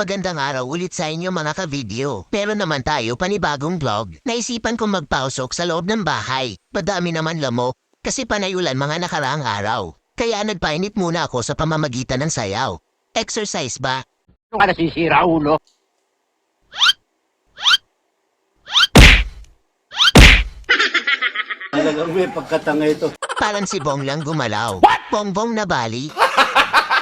Pagandang araw ulit sa inyo mga ka-video. Pero naman tayo panibagong vlog. Naisipan kong magpausok sa loob ng bahay. Madami naman lamok kasi panayulan mga nakaraang araw. Kaya nagpainit muna ako sa pamamagitan ng sayaw. Exercise ba? Ano ka nasisira, ulo? Talagang may pagkatanga ito. Parang si Bong lang gumalaw. Bongbong na bali.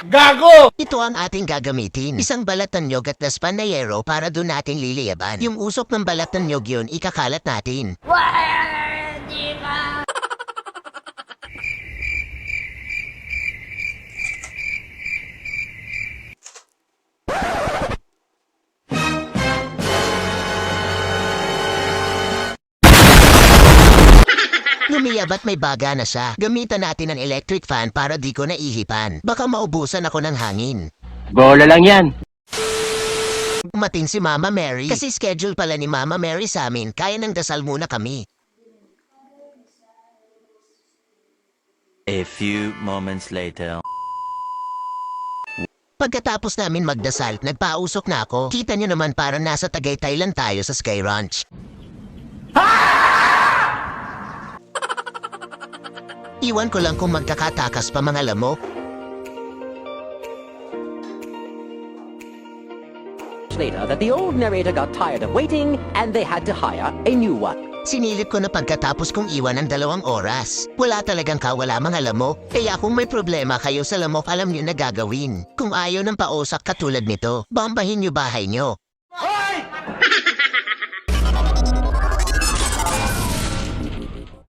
Gago! Ito ang ating gagamitin. Isang balat ng nyog at daspan na yero para doon natin liliyaban. Yung usok ng balat ng nyog yun, ikakalat natin. Lumiyab at may baga na siya. Gamitan natin ang electric fan para di ko naihipan. Baka maubusan ako ng hangin. Bola lang yan. Umating si Mama Mary. Kasi schedule pala ni Mama Mary sa amin. Kaya nang dasal muna kami. A few moments later. Pagkatapos namin magdasal, nagpausok na ako. Kita nyo naman parang nasa Tagaytay lang tayo sa Sky Ranch. Iwan ko lang kung magkakatakas pa mga lamok. Later that the old narrator got tired of waiting and they had to hire a new one. Sinilip ko na pagkatapos kong iwan ng 2 oras. Wala talagang kawala mga lamok. Kaya kung may problema kayo sa lamok, alam nyo na gagawin. Kung ayaw ng pausak katulad nito, bombahin nyo bahay nyo.